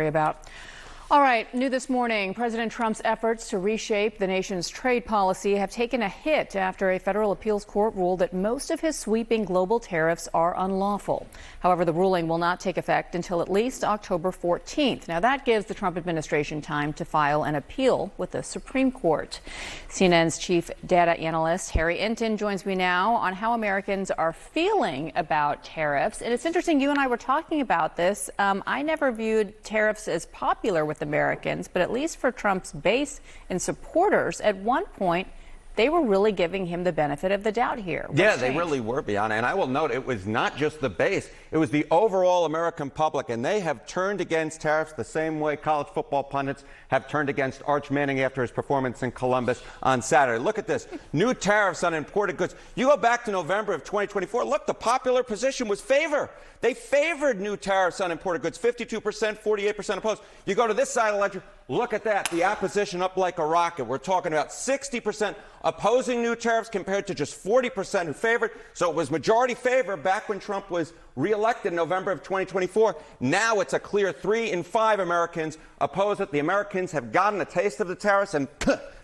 worry about. All right, new this morning, President Trump's efforts to reshape the nation's trade policy have taken a hit after a federal appeals court ruled that most of his sweeping global tariffs are unlawful. However, the ruling will not take effect until at least October 14th. Now, that gives the Trump administration time to file an appeal with the Supreme Court. CNN's chief data analyst, Harry Enten, joins me now on how Americans are feeling about tariffs. And it's interesting, you and I were talking about this. I never viewed tariffs as popular with Americans, but at least for Trump's base and supporters, at one point, they were really giving him the benefit of the doubt here. Yeah, they really were, Bianna. And I will note, it was not just the base. It was the overall American public. And they have turned against tariffs the same way college football pundits have turned against Arch Manning after his performance in Columbus on Saturday. Look at this. New tariffs on imported goods. You go back to November of 2024. Look, the popular position was favor. They favored new tariffs on imported goods. 52%, 48% opposed. You go to this side of the ledger. Look at that. The opposition up like a rocket. We're talking about 60% opposing new tariffs compared to just 40% who favored. So it was majority favor back when Trump was reelected in November of 2024. Now it's a clear 3 in 5 Americans oppose it. The Americans have gotten a taste of the tariffs and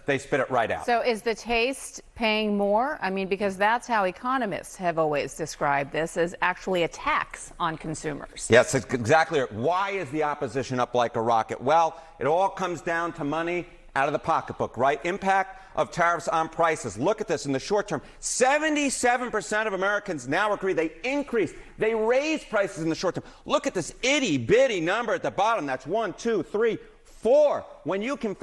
they spit it right out. So is the taste paying more? I mean, because that's how economists have always described this, as actually a tax on consumers. Yes, it's exactly right. Why is the opposition up like a rocket? Well, it all comes down to money out of the pocketbook, right? Impact of tariffs on prices. Look at this in the short term. 77% of Americans now agree they raised prices in the short term. Look at this itty bitty number at the bottom. That's 1, 2, 3, 4. When you can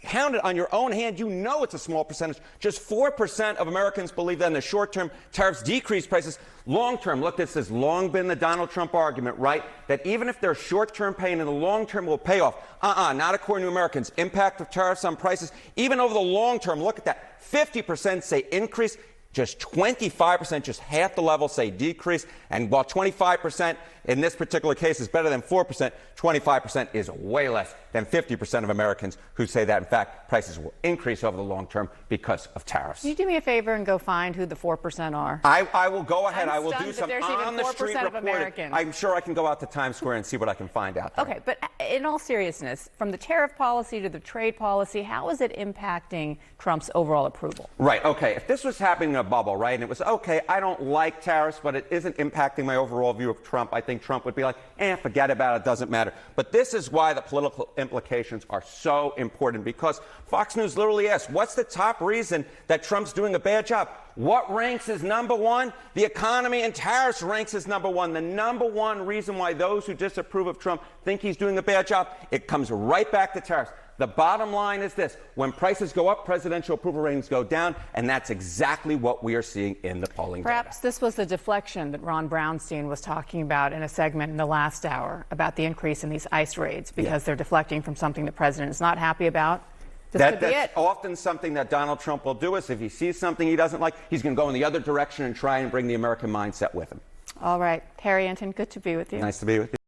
count it on your own hand, you know it's a small percentage. Just 4% of Americans believe that in the short term, tariffs decrease prices. Long term, look, this has long been the Donald Trump argument, right? That even if there's short term pain, in the long term will pay off. Not according to Americans. Impact of tariffs on prices, even over the long term, look at that. 50% say increase. Just 25%, just half the level, say decrease. And while 25% in this particular case is better than 4%, 25% is way less than 50% of Americans who say that, in fact, prices will increase over the long term because of tariffs. Can you do me a favor and go find who the 4% are? I will go ahead. I will do some on-the-street reporting. I'm sure I can go out to Times Square and see what I can find out there. Okay, but in all seriousness, from the tariff policy to the trade policy, how is it impacting Trump's overall approval? Right, okay. If this was happening in a bubble, right, and it was, okay, I don't like tariffs, but it isn't impacting my overall view of Trump, I think Trump would be like, forget about it, doesn't matter. But this is why the political implications are so important, because Fox News literally asked, what's the top reason that Trump's doing a bad job? What ranks as number one? The economy, and tariffs ranks as number one. The number one reason why those who disapprove of Trump think he's doing a bad job, it comes right back to tariffs. The bottom line is this: when prices go up, presidential approval ratings go down, and that's exactly what we are seeing in the polling Perhaps data. This was the deflection that Ron Brownstein was talking about in a segment in the last hour about the increase in these ICE raids, because they're deflecting from something the president is not happy about. That's often something that Donald Trump will do. Is if he sees something he doesn't like, he's going to go in the other direction and try and bring the American mindset with him. All right. Harry Enten, good to be with you. Nice to be with you.